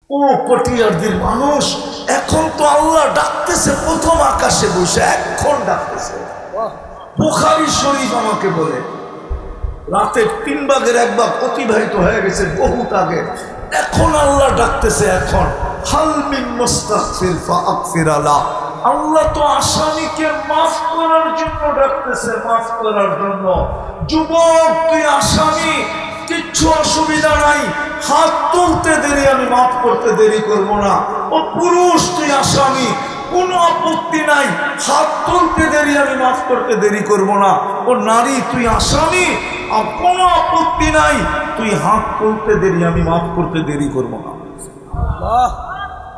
ও পটিয়ারদের মানুষ, এখন তো আল্লাহ ডাকতেছে প্রথম আকাশে বসে, এখন ডাকতেছে। বুখারী শরীফ আমাকে বলে রাতের 3 ভাগের 1 ভাগ অতিবাহিত হয়ে গেছে বহুত আগে, এখন আল্লাহ ডাকতেছে। এখন হাল মিন মুস্তাগফির ফাগফির আলা, আল্লাহ তো আসামিকে মাফ করার জন্য ডাকতেছে, মাফ করার জন্য। যুবক তুই আসামি, কিচ্ছু অসুবিধা নাই, হাত তুলতে দেরি, আমি মাফ করতে দেরি করব না। ও পুরুষ তুই আসামি, কোনো আপত্তি নাই, হাত তুলতে দেরি, আমি মাফ করতে দেরি করব না। ও নারী তুই আসামি, আর কোনো আপত্তি নাই, তুই হাত তুলতে দেরি, আমি মাফ করতে দেরি করব না।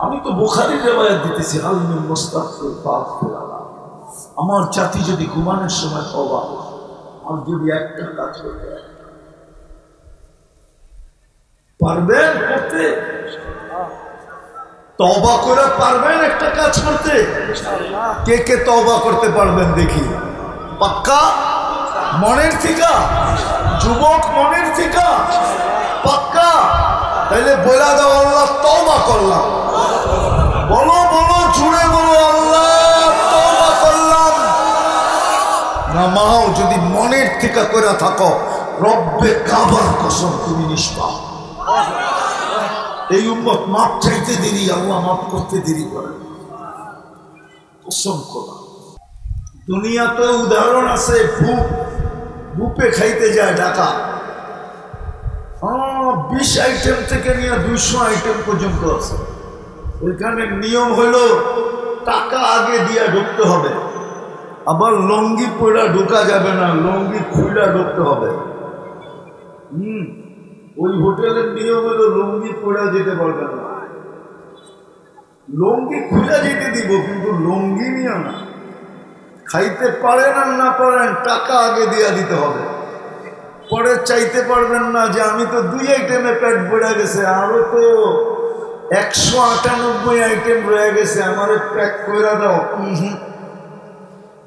আমি তো বুখারীর রিওয়ায়াত দিতেছি, হাল মিন মুস্তাগফির ফাগফির আলা। আমার জাতি যদি ঘুমানোর সময় তওবা, আর যদি একটা কাজ করতে পারবেন করতে, তওবা করে পারবেন একটা কাজ করতে? কে কে তওবা করতে পারবেন দেখি? পাক্কা মনের থেকে? যুবক মনের থেকে পাক্কা? তাইলে বলা দাও, আল্লাহ তওবা করলাম। বলো বলো, জুড়ে বলো, আল্লাহ তওবা করলাম। নামাও যদি মনের থেকে করে থাকো, রব্বে কাবার কসম তুমি নিষ্পাপ। এই উম্মত মাপ চাইতে দেরি, আল্লাহ মাফ করতে দেরি করে। কসম খোদা, দুনিয়াতে উদাহরণ আছে, বুপে খাইতে যায় ঢাকা, 20 আইটেম থেকে নিয়ে 200 আইটেম পর্যন্ত আছে। ওইখানে নিয়ম হলো টাকা আগে দিয়ে ঢুকতে হবে, আবার লঙ্গি পরা ঢোকা যাবে না, লঙ্গি খুইলা ঢুকতে হবে। ওই হোটেলের নিয়ম হলো লঙ্গি পরা যেতে পারবেন না, লঙ্গি খুলে যেতে দিব, কিন্তু লঙ্গি নিয়ে না। খাইতে পারেন আর না পারেন, টাকা আগে দিয়ে দিতে হবে। পরে চাইতে পারবেন না যে আমি তো 2 আইটেমে পেট ভরে গেছে, আরো তো 198 আইটেম রয়ে গেছে, আমার প্যাক করে দাও।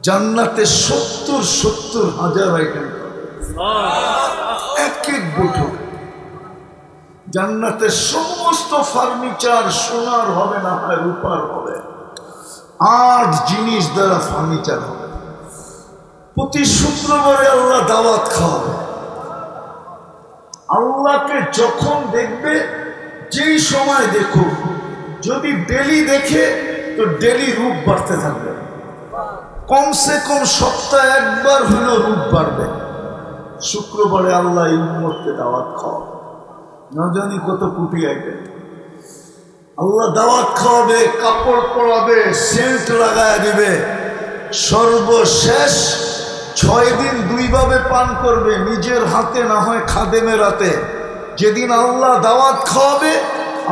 জান্নাতে 70,000 আইটেম, এক এক বৈঠক। জান্নাতে সমস্ত ফার্নিচার সোনার হবে না হয় রূপার হবে, 8 জিনিস দ্বারা ফার্নিচার হবে। প্রতি শুক্রবারে আল্লাহ দাওয়াত খাওয়াবে। আল্লাহকে যখন দেখবে, যেই সময় দেখো, যদি ডেলি দেখে তো ডেলি রূপ বাড়তে থাকবে, কমসে কম সপ্তাহে একবার হলেও রূপ বাড়বে। শুক্রবারে আল্লাহ এই উম্মতকে দাওয়াত খাওয়াবে, না জানি কত কোটি আইটেম। আল্লাহ দাওয়াত খাওয়াবে, কাপড় পরাবে, সেন্ট লাগায় দিবে। সর্বশেষ 6 দিন 2 ভাবে পান করবে, নিজের হাতে না হয় খাদেমের হাতে। যেদিন আল্লাহ দাওয়াত খাওয়াবে,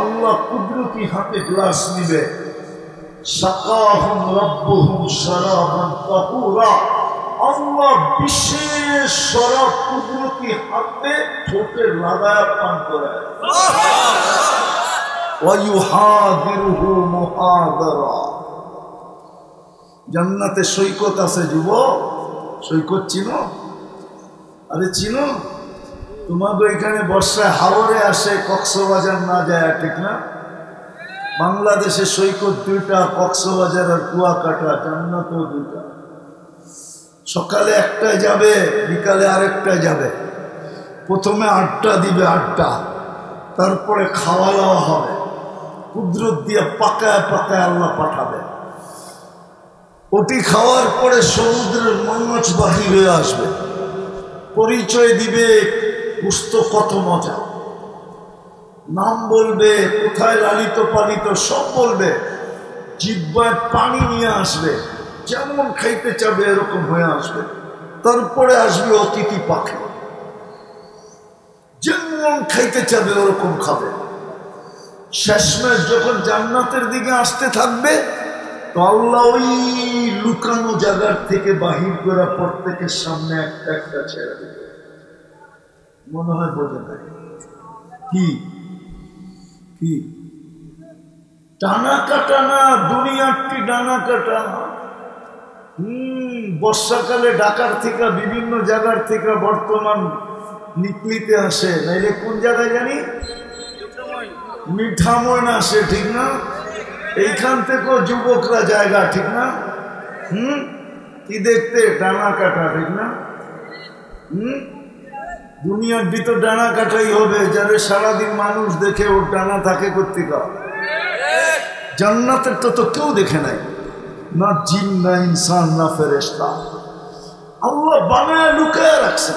আল্লাহ কুদরতি হাতে গ্লাস নিবে, সাকাহুম রাব্বুহুম শারাবান তাহুরা, আল্লাহ বিশেষ শরাব কুদরতি হাতে ঠোঁটে লাগায় পান করে। ওয়ায়ুহাদিরুহু মুহাদারা। জান্নাতে সৈকত আছে যুবক, সৈকত চিনো? আরে চিনো? তোমাদের এখানে বর্ষায় হাওরে আসে, কক্সবাজার না যায়, ঠিক না? বাংলাদেশে সৈকত 2টা, কক্সবাজার আর কুয়াকাটা। জান্নাতেও 2টা, সকালে একটায় যাবে, বিকালে আরেকটায় যাবে। প্রথমে 8টা দিবে, 8টা, তারপরে খাওয়া দাওয়া হবে, কুদরত দিয়ে পাকায় পাকায় আল্লাহ পাঠাবে। ওটি খাওয়ার পরে সমুদ্রের মাছ বাহির হয়ে আসবে, পরিচয় দিবে, কুস্ত কত মজা, নাম বলবে, কোথায় লালিত পালিত সব বলবে, জিহ্বায় পানি নিয়ে আসবে, যেমন খাইতে চাবে এরকম হয়ে আসবে। তারপরে আসবে অতিথি পাখি, যেমন খাইতে চাবে ওরকম খাবে। শেষমেশ যখন জান্নাতের দিকে আসতে থাকবে, তো আল্লাহ ওই লুকানো জায়গার থেকে বাহির করা প্রত্যেকের সামনে একটা একটা ছেড়ে দেবে। মনে হয় বোঝে না কি কি টানা কাটানা, দুনিয়াটি ডানা কাটা। বর্ষাকালে ঢাকার থেকে বিভিন্ন জায়গার থেকে বর্তমান নিকলিতে আসে, নাইলে কোন জায়গায় জানি মিঠা ময়না সে, ঠিক না? এইখান থেকেও যুবকরা জায়গা, ঠিক না? কি দেখতে ডানা কাটা, ঠিক না? দুনিয়ার ভিতর ডানা কাটাই হবে, যাদের সারাদিন মানুষ দেখে ওর ডানা থাকে কর্তিকা। জান্নাতের তো কেউ দেখে নাই, না জিন, না ইনসান, না ফেরেশতা। আল্লাহ বানায় লুকায় রাখছে,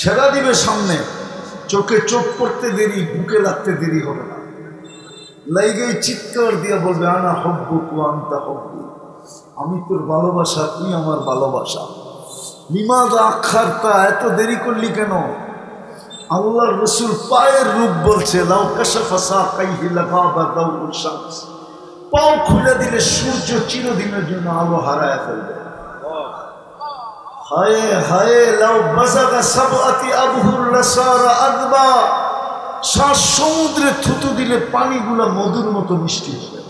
ছেড়া দিবে সামনে, চোখে চোখ পড়তে দেরি, বুকে লাগতে দেরি হবে না। লাইগে চিৎকার দিয়ে বলবে আনা হব্বুক ওয়া আনতা হব্বি, আমি তোর ভালোবাসা, তুই আমার ভালোবাসা। লিমাযা আখারতা, এত দেরি করলি কেন? আল্লাহর রাসূল পায়ের রূপ বলছে, লাউ কাশাফা সাকাইহি লাগাবা দাউল শামস, পাও খুলে দিলে সূর্য চিরদিনের জন্য আলো হারায় ফেলবে। হায় হায়, লাউ বাযাগা সাবআতি আবহুর লাসারা আযবা, সাত সমুদ্রে থুতু দিলে পানিগুলা মধুর মতো মিষ্টি হবে।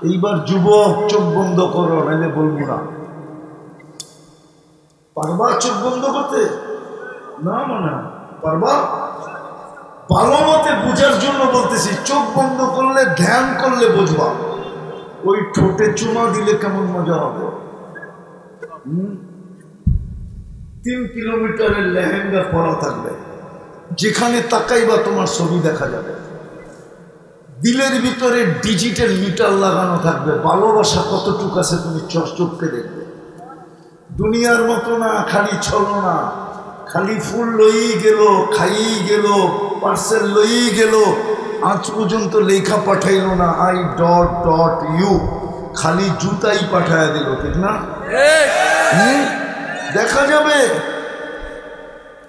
এইবার যুবক চোখ বন্ধ করো, নাইলে বলবো না। পারবা চোখ বন্ধ করতে? না মানে পারবা? ভালো মতে বুঝার জন্য বলতেছি, চোখ বন্ধ করলে, ধ্যান করলে বুঝবা। ওই ঠোঁটে চুমা দিলে কেমন মজা হবে। 3 কিলোমিটারের লেহেঙ্গা পরা থাকবে, যেখানে তাকাইবা তোমার ছবি দেখা যাবে। দিলের ভিতরে ডিজিটাল মিটার লাগানো থাকবে, ভালোবাসা কতটুকু আছে তুমি চোখকে দেখবে। দুনিয়ার মতো না, খালি ছলো না, খালি ফুল লই গেল, খাই গেল, পার্সেল লই গেল, আজ পর্যন্ত লেখা পাঠাইল না I.U, খালি জুতাই পাঠায় দিল, ঠিক না? দেখা যাবে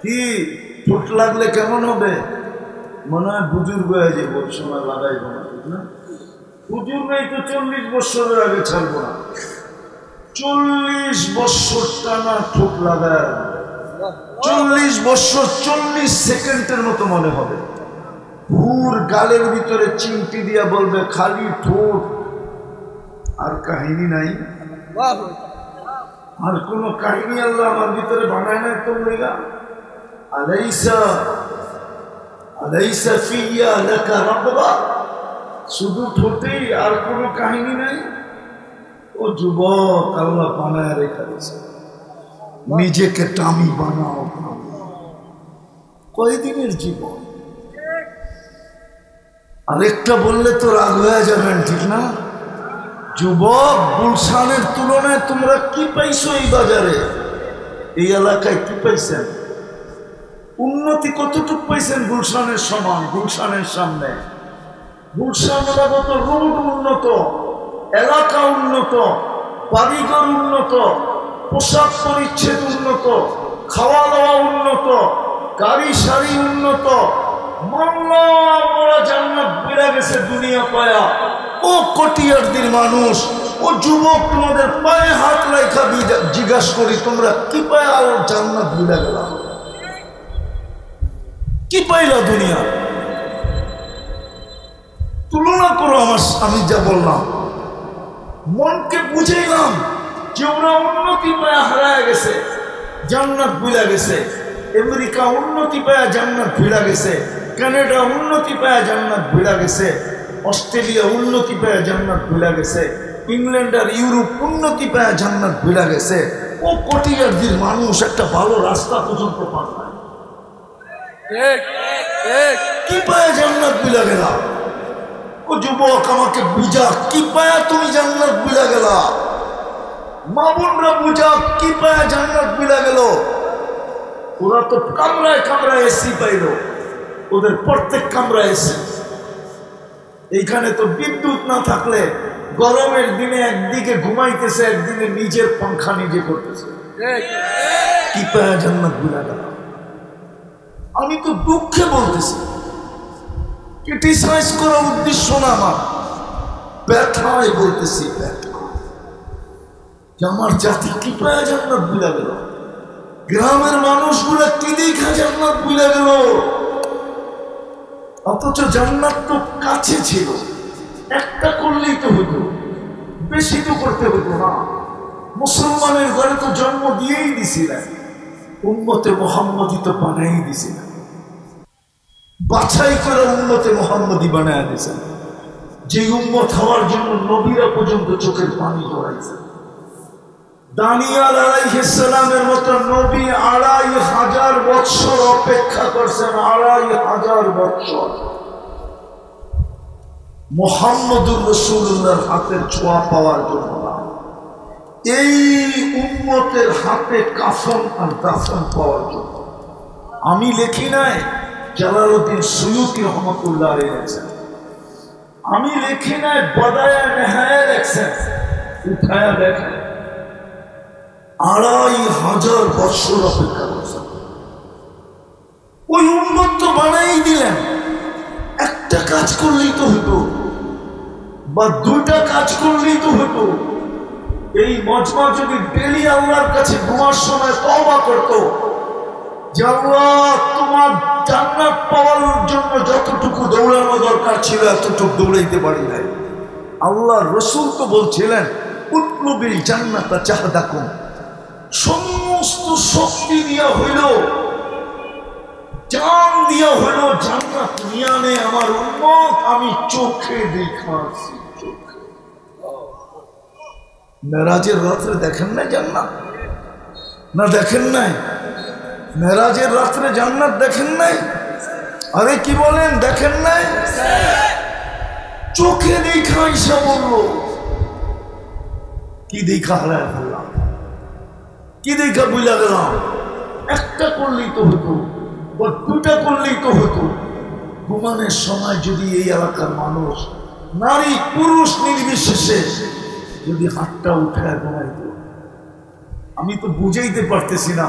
কি ঠোঁট লাগলে কেমন হবে। মনে হয় বুজুর্গ হয়ে যাবো, সময় লাগাইব না, ঠিক না? বুজুর্গ নেই তো 40 বছরের আগে ছাড়বো না। 40 বছর টানা ঠোঁট লাগায়, 40 বছর 40 সেকেন্ডের মতো মনে হবে। হুর গালের ভিতরে চিমটি দিয়া বলবে খালি ঠোঁট, আর কাহিনী নাই। আর কোন কাহিনী আল্লাহ আমার ভিতরে বানায় নাই তোর লেগা। আলাইসা ফিয়া লাকা রাগবা, শুধু ঠোঁটেই, আর কোন কাহিনী নাই। ও যুবক, আল্লাহ বানায় রেখা দিয়েছে, নিজেকে টামি বানাও। কয়দিনের জীবন, আরেকটা বললে তো রাগ হয়ে যাবেন, ঠিক না? যুবক, গুলশানের তুলনায় তোমরা কি পাইছো এই বাজারে, এই এলাকায় কি পাইছেন? উন্নতি কতটুকু পাইছেন গুলশানের সমান? গুলশানের সামনে গুলশান রোড উন্নত, এলাকা উন্নত, বাড়িঘর উন্নত, পোশাক পরিচ্ছদ উন্নত, খাওয়া দাওয়া উন্নত, গাড়ি সারি উন্নত। মোরা জান্নাত বেড়ে গেছে দুনিয়া পায়া। ও কটিয়ারদের মানুষ, ও যুবক, তোমাদের পায়ে হাত রাখা জিজ্ঞাসা করি, তোমরা কি পায়া জান্নাত বেড়ে গেলা? কি পাইলা দুনিয়া? তুলনা করো আমার, আমি যা বললাম মনকে বুঝাইলাম যে ওরা উন্নতি পায়া হারায় গেছে, জান্নাত ভুলে গেছে। আমেরিকা উন্নতি পায়া জান্নাত ভুলে গেছে, কানাডা উন্নতি পায়া জান্নাত ভুলে গেছে, অস্ট্রেলিয়া উন্নতি পায়া জান্নাত ভুলে গেছে, ইংল্যান্ড আর ইউরোপ উন্নতি পায়া জান্নাত ভুলে গেছে। ও কোটিয়ারদের মানুষ একটা ভালো রাস্তা পর্যন্ত পান না। কি পায়া জান্নাত ভুলে গেলা? ও যুবক, আমাকে বুঝা, কি পায়া তুমি জান্নাত ভুলে গেলা? মা বোনরা বুঝা, কি পায়া জান্নাত ভুলে গেল? ওরা তো কামরায় কামরায় এসি পাইল, ওদের প্রত্যেক কামরায় এসি। এইখানে তো বিদ্যুৎ না থাকলে গরমের দিনে একদিকে ঘুমাইতেছে, একদিকে নিজের পাংখা নিজে করতেছে। কি পায়া জান্নাত ভুলে গেল? আমি তো দুঃখে বলতেছি, ক্রিটিসাইজ করার উদ্দেশ্য না আমার, ব্যথায় বলতেছি, ব্যথা যে আমার জাতি কি পায়া জান্নাত ভুলে গেল। গ্রামের মানুষগুলা কি দেখা জান্নাত ভুলে গেল, অথচ জান্নাত তো কাছে ছিল, একটা করলেই তো হতো, বেশি তো করতে হতো না। মুসলমানের ঘরে তো জন্ম দিয়েই দিছিলেন, উম্মতে মুহাম্মদী তো বানাই দিছিলেন। বাছাই করে উম্মতে মুহাম্মদী বানায় দিয়েছেন, যে উম্মত হওয়ার জন্য নবীরা পর্যন্ত চোখের পানি জড়াইছে। দানিয়াল আলাইহিস সালামের মতো নবী ২৫০০ বছর অপেক্ষা করছেন, ২৫০০ বছর মুহাম্মদুর রাসূলুল্লাহর হাতের ছোঁয়া পাওয়ার জন্য না, এই উম্মতের হাতে কাফন আর দাফন পাওয়ার জন্য। আমি লিখি নাই, জালালউদ্দিন সুয়ুতী রহমাতুল্লাহ আলাইহি লিখেছেন। আমি লিখি নাই, বদায়ে নেহায়া লিখছেন। উঠায়া দেখেন, ২৫০০ বছর অপেক্ষা করছেন। ওই উম্মত তো বানাই দিলেন, একটা কাজ করলেই তো হতো, বা দুইটা কাজ করলেই তো হতো। এই মজমা যদি ডেলি আল্লাহর কাছে ঘুমার সময় তওবা করতো, যে আল্লাহ তোমার জান্নাত পাওয়ার জন্য যতটুকু দৌড়ানো দরকার ছিল এতটুকু দৌড়াইতে পারি নাই। আল্লাহর রাসূল তো বলছিলেন, উতলুবিল জান্নাতা জাহদাকুম, সমস্ত শক্তি দিয়া হইল, জান দিয়া হইল জান্নাত নিয়া নে আমার উম্মত, আমি চোখে দেখাচ্ছি। মেরাজের রাত্রে দেখেন না জান্নাত? না দেখেন নাই? মেরাজের রাত্রে জান্নাত দেখেন নাই? আরে কি বলেন, দেখেন নাই? চোখে দেখা ঈশা বলল, কি দেখা হারায় ফেললাম, কি দেখা বুঝা গেলাম। একটা করলেই তো হতো, বা দুটা করলেই তো হতো। ঘুমানোর সময় যদি এই এলাকার মানুষ, নারী পুরুষ নির্বিশেষে যদি হাতটা উঠায় ঘুমাইত, আমি তো বুঝাইতে পারতেছি না।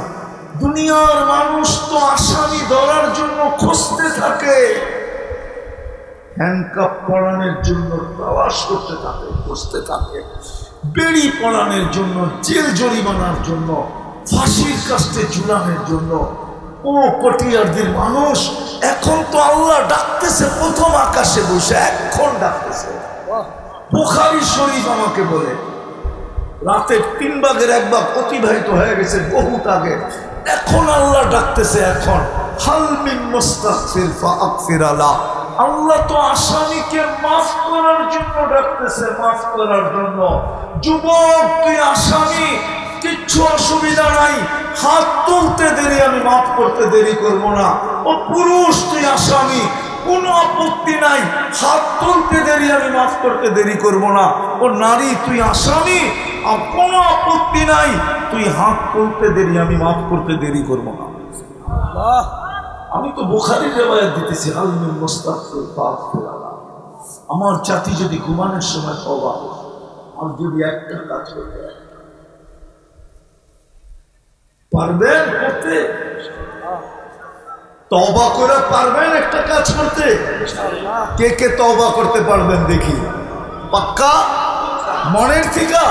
দুনিয়ার মানুষ তো আসামি ধরার জন্য খুঁজতে থাকে, হ্যান্ডকাপ পরানোর জন্য প্রবাস করতে থাকে, খুঁজতে থাকে, বেড়ি পরানোর জন্য, জেল জরিমানার জন্য, ফাঁসির কাস্টে ঝুলানোর জন্য। ও কটিয়ারদের মানুষ, এখন তো আল্লাহ ডাকতেছে প্রথম আকাশে বসে, এখন ডাকতেছে। বুখারী শরীফ আমাকে বলে, রাতের ৩ ভাগের ১ ভাগ অতিবাহিত হয়ে গেছে বহুত আগে, এখন আল্লাহ ডাকতেছে। এখন হাল মিন মুস্তাগফির ফাগফির আলা, আল্লাহ তো আসামিকে মাফ করার জন্য ডাকতেছে, মাফ করার জন্য। যুবক তুই আসামি, কিচ্ছু অসুবিধা নাই, হাত তুলতে দেরি, আমি মাফ করতে দেরি করব না। ও পুরুষ তুই আসামি, কোনো আপত্তি নাই, হাত তুলতে দেরি, আমি মাফ করতে দেরি করব না। ও নারী তুই আসামি, আর কোনো আপত্তি নাই, তুই হাত তুলতে দেরি, আমি মাফ করতে দেরি করব না। আমি তো বুখারীর রিওয়ায়াত দিতেছি, হাল মিন মুস্তাগফির ফাগফির আলা। আমার জাতি যদি ঘুমানোর সময় তওবা, আর যদি একটা কাজ করতে পারবেন করতে, তওবা করে পারবেন একটা কাজ করতে? কে কে তওবা করতে পারবেন দেখি? পাক্কা? মনের থেকে?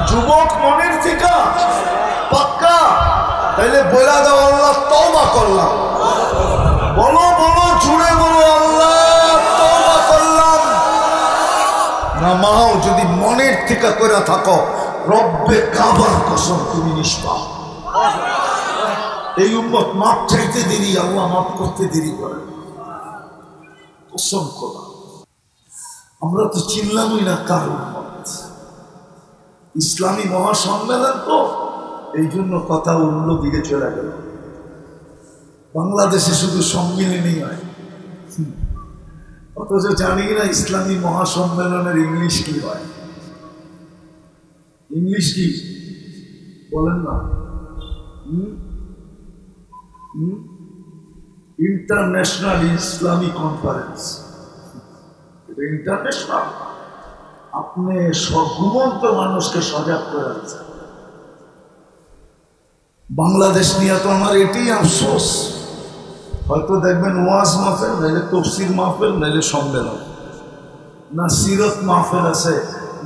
যুবক মনের থেকে? পাক্কা? তাইলে বলা দাও, আল্লাহ তওবা করলাম। বলো বলো, জুড়ে বলো, আল্লাহ তওবা করলাম। নামাও যদি মনের থেকে করে থাকো, রব্বে কাবার কসম তুমি নিষ্পাপ। এই উম্মত মাপ চাইতে দেরি, আল্লাহ মাফ করতে দেরি করে। কসম খোদা, আমরা তো চিনলামই না কার উম্মত। ইসলামী মহাসম্মেলন তো, এই জন্য কথা অন্য দিকে চলে গেল। বাংলাদেশে শুধু সম্মিলনই হয়, অথচ জানি না ইসলামী মহাসম্মেলনের ইংলিশ কি হয়। ইংলিশ কি বলেন না? ইন্টারন্যাশনাল ইসলামী কনফারেন্স। এটা ইন্টারন্যাশনাল। আপনি ঘুমন্ত মানুষকে সজাগ করে আছেন। বাংলাদেশ নিয়ে তো আমার এটাই আফসোস, হয়তো দেখবেন ওয়াজ মাহফিল, নাইলে তফসির মাহফিল, নাইলে সম্মেলন, না সিরত মাহফিল আছে,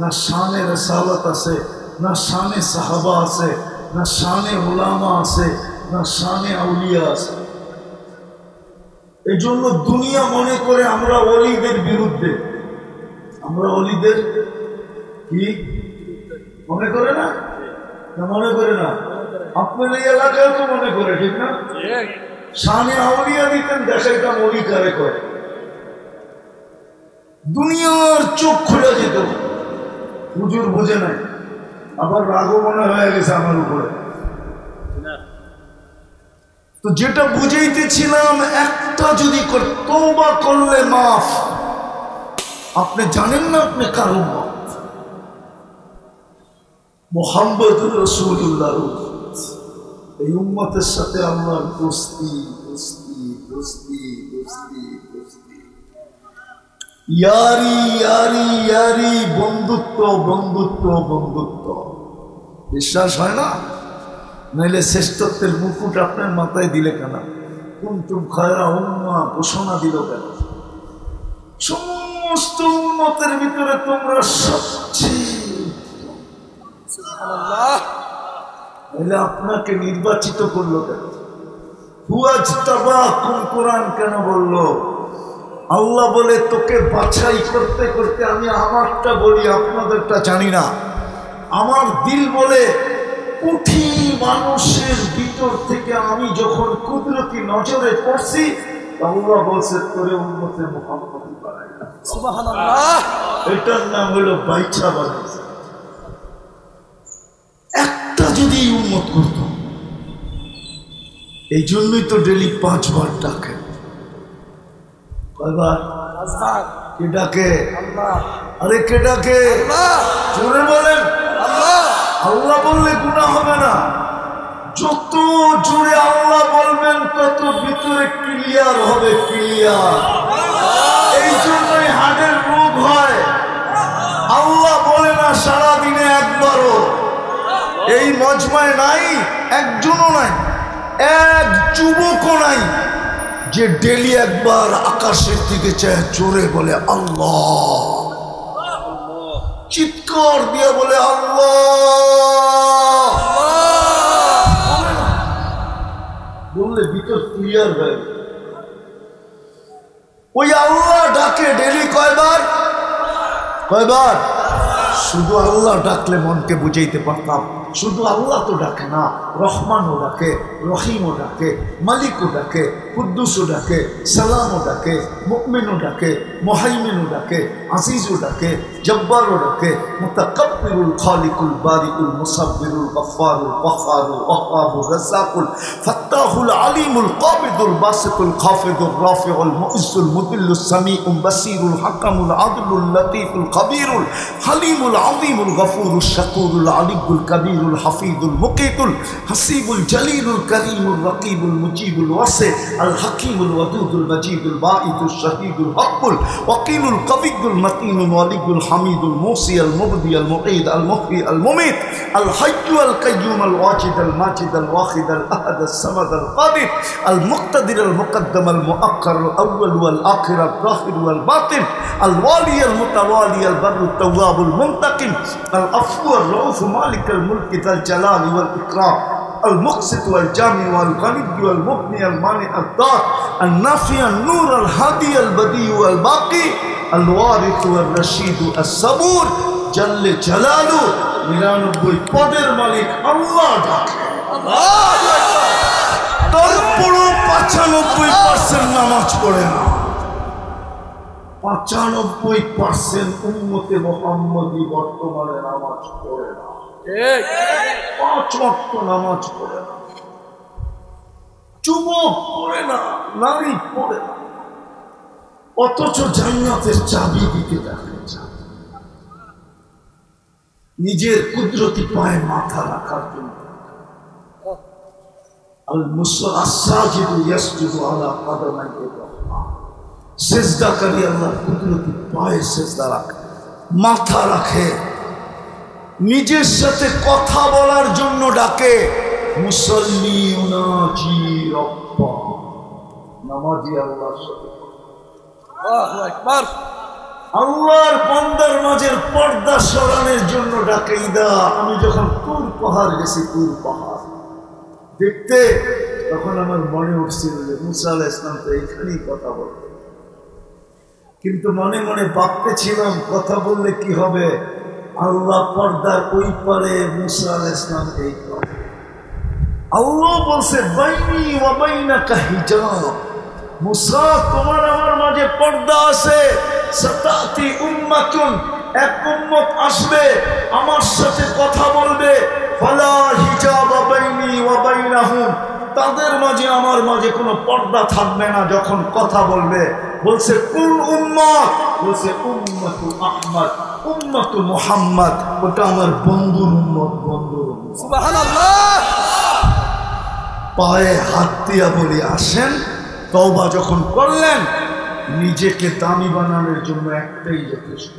না শানে রিসালাত আছে, না শানে সাহাবা আছে, না শানে উলামা আছে, না শানে আউলিয়া আছে। এই জন্য দুনিয়া মনে করে আমরা ওলিদের বিরুদ্ধে। আমরা ওলিদের কি মনে করে না? না মনে করে না? আপনার এই এলাকায় তো মনে করে, ঠিক না? শানে আউলিয়া দিতেন, দেখাইতাম ওলি কারে করে। দুনিয়ার চোখ খুলে যেত, হুজুর বুঝে নাই, আবার রাগও মনে হয়ে গেছে আমার উপরে। তো যেটা বুঝাইতেছিলাম, একটা যদি তওবা করলে মাফ। আপনি জানেন না আপনি কারো মাফ। মুহাম্মদুর রাসূলুল্লাহ, এই উম্মতের সাথে আল্লাহর দোস্তি দোস্তি দোস্তি দোস্তি দোস্তি, ইয়ারি ইয়ারি ইয়ারি, বন্ধুত্ব বন্ধুত্ব বন্ধুত্ব। বিশ্বাস হয় না? নইলে শ্রেষ্ঠত্বের মুকুট আপনার মাথায় দিলে কেন? কুনতুম খায়রা উম্মাহ ঘোষণা দিল কেন? সমস্ত উম্মতের ভিতরে তোমরা সবচেয়ে, নইলে আপনাকে নির্বাচিত করলো কেন? হুয়াজতাবাকুম, কোরআন কেন বললো? আল্লাহ বলে তোকে বাছাই করতে করতে আমি আমারটা বলি, আপনাদেরটা জানি না। আমার দিল বলে কোটি মানুষের ভিতর থেকে আমি যখন কুদরতি নজরে পড়ছি, আল্লাহ বলছে তোরে উম্মতে মুহাম্মদী বানাইলাম। সুবহানাল্লাহ। এটার নাম হলো বাইচা বানাইছে। একটা যদি উম্মত করত, এই জন্যই তো ডেলি 5 বার ডাকে। কয়বার? 5 বার। কে ডাকে? আল্লাহ। আরে কে ডাকে? আল্লাহ। জোরে বলেন আল্লাহ। আল্লাহ বললে গুনাহ হবে না। যত জোরে আল্লাহ বলবেন তত ভিতরে ক্লিয়ার হবে, ক্লিয়ার। এই জন্যই হার্টের রোগ হয়। আল্লাহ বলে না সারাদিনে একবারও। এই মজমায় নাই, একজনও নাই, এক যুবকও নাই যে ডেলি একবার আকাশের দিকে চায় জোরে বলে আল্লাহ, চিৎকার দিয়ে বলে আল্লাহ। বললে ভিতর ক্লিয়ার হয়। ওই আল্লাহ ডাকে ডেলি কয়বার? কয়বার? শুধু আল্লাহ ডাকলে মনকে বুঝাইতে পারতাম। শুধু আল্লাহ তো ডাকে না, রহমানও ডাকে, রহিমও ডাকে, মালিকও ডাকে, কুদ্দুসও ডাকে, সালামও ডাকে, মুমিনও ডাকে, মুহাইমিনও ডাকে, আজিজও ডাকে, জব্বারও ডাকে, মুতাকাব্বিরুল খালিকুল বারিকুল মুসাব্বিরুল গফফারুল কহ্হারুল ওয়াহ্হাবুর রাজ্জাকুল ফাত্তাহুল আলিমুল কাবিদুল বাসিতুল খাফিদুর রাফিউল মুইজ্জুল মুদিল্লুস সামিউল বাসিরুল হাকামুল আদলুল লতীফুল খাবীরুল হালিমুল আযীমুল গফুরুশ শাকুরুল আলিয়ুল কাবীর الحفيظ المقيت الحسيب الجليل الكريم الرقيب المجيب الواسع الحكيم الودود المجيد الباعث الشهيد الحق الوكيل القوي المتين الولي الحميد الموصي المبدي المعيد المحيي المميت الحي القيوم الواجد الماجد الواحد الاحد الصمد القادر المقتدر المقدم المؤخر الاول والاخر الظاهر والباطن الوالي المتوالي البر التواب المنتقم العفو الرؤوف مالك الملك ذا الجلال والإكرام المقسط والجامع والغني والمغني المانع الضار النافع النور الهادي البديع والباقي الوارث والرشيد الصبور جل جلاله 99 পদের মালিক আল্লাহ ডাকে। তারপরও 95% নামাজ পড়ে না। 95% উম্মতে মুহাম্মদী বর্তমানে নামাজ পড়ে না। 5 ওয়াক্ত নামাজ পড়ে না, যুবক পড়ে না, নারী পড়ে না, অথচ জান্নাতের চাবি দিতে দেখে। নিজের কুদরতি পায়ে মাথা রাখার জন্য আল মুসাজিদু ইয়াসজুদু আলা কাদামাইহি রাহমান, সিজদাকারী আল্লাহর কুদরতি পায়ে সিজদা রাখে, মাথা রাখে। নিজের সাথে কথা বলার জন্য ডাকে, মুসল্লি উনাজি রব্বা, নামাজি আল্লাহর সাথে। আল্লাহু আকবার। আল্লাহর বান্দার মাঝের পর্দা সরানোর জন্য ডাকে। ইদা, আমি যখন তুর পাহাড় গেছি, তুর পাহাড় দেখতে, তখন আমার মনে উঠছিল যে মুসা আলাইহিস সালাম তো এইখানেই কথা বলতে, কিন্তু মনে মনে ভাবতেছিলাম কথা বললে কি হবে, আল্লাহ পর্দার ওই পারে, মুসা আলাইহিস সালাম এই পারে। আল্লাহ বলছে বাইনি ওয়া বাইনাকা হিজাব, মুসা তোমার আমার মাঝে পর্দা আছে। সাতাতি উম্মাতুন, এক উম্মত আসবে আমার সাথে কথা বলবে, ফালা হিজাব বাইনি ওয়া বাইনাহুম, তাদের মাঝে আমার মাঝে কোনো পর্দা থাকবে না যখন কথা বলবে। বলছে কোন উম্মত? বলছে উম্মতু আহমদ, উম্মতু মুহাম্মদ, ওটা আমার বন্ধুর উম্মত, বন্ধুর উম্মত। সুবহানাল্লাহ। পায়ে হাত দিয়া বলি আসেন, তওবা যখন করলেন নিজেকে দামি বানানোর জন্য একটাই যথেষ্ট।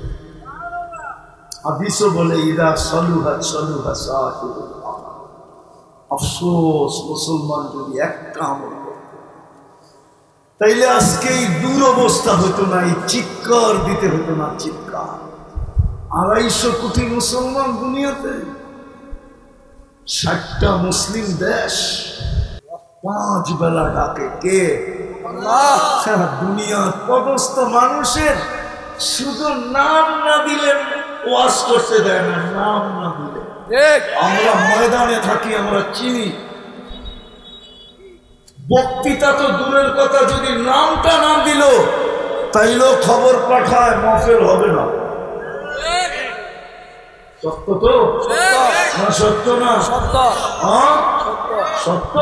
হাদিসও বলে ইদা সলুহা সলুহা সাহিবুল আমল। আফসোস মুসলমান যদি একটা আমল করত তাইলে আজকে এই দুরবস্থা হতো না, এই চিৎকার দিতে হতো না। চিৎকার 250 কোটি মুসলমান দুনিয়াতে, 60টা মুসলিম দেশ, 5 বেলা ডাকে কে? আল্লাহ। সারা দুনিয়ার পদস্থ মানুষের শুধু নাম না দিলে ওয়াজ করতে দেয় না, নাম না দিলে। আমরা ময়দানে থাকি, আমরা চিনি। বক্তৃতা তো দূরের কথা, যদি নামটা না দিল তাইলেও খবর পাঠায় মাহফিল হবে না। সত্য তো না? সত্য না? সত্য। সত্য।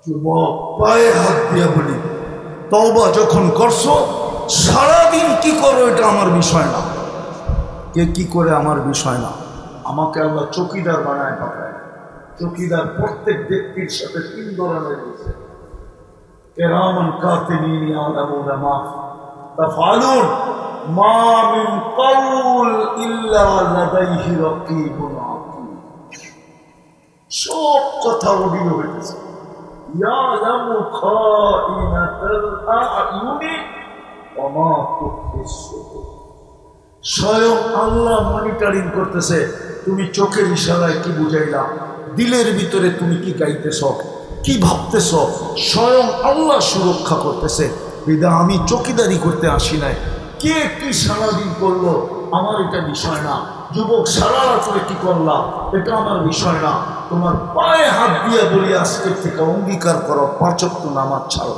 যুবক পায়ে হাত দিয়া বলি, তওবা যখন করছো সারাদিন কি করো এটা আমার বিষয় না, কে কি করে আমার বিষয় না। আমাকে আল্লাহ চৌকিদার বানায় পাঠায়। চৌকিদার প্রত্যেক ব্যক্তির সাথে 3 ধরনের রয়েছে, কিরামান কাতিবিন ইয়ালামুনা মা তাফআলুন মা মিন কাউল ইল্লা লাদাইহি রাকিবুন আতীদ। সব কথা অডিও হইতেছে। ইয়ালামু খাইনাতাল আ'য়ুনি ওয়া মা তুখফিস সুদূর। স্বয়ং আল্লাহ মনিটরিং করতেছে, তুমি চোখের ইশারায় কি বুঝাইলা, দিলের ভিতরে তুমি কি গাইতেছ, কি ভাবতেছ, স্বয়ং আল্লাহ সুরক্ষা করতেছে। বিদা আমি চৌকিদারি করতে আসি নাই। কে কি সারাদিন করলো আমার এটা বিষয় না। যুবক সারা রাত্রে কি করলাম এটা আমার বিষয় না। তোমার পায়ে হাত দিয়ে বলি আজকের থেকে অঙ্গীকার করো 5 ওয়াক্ত নামাজ ছাড়ো।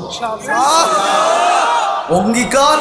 অঙ্গীকার।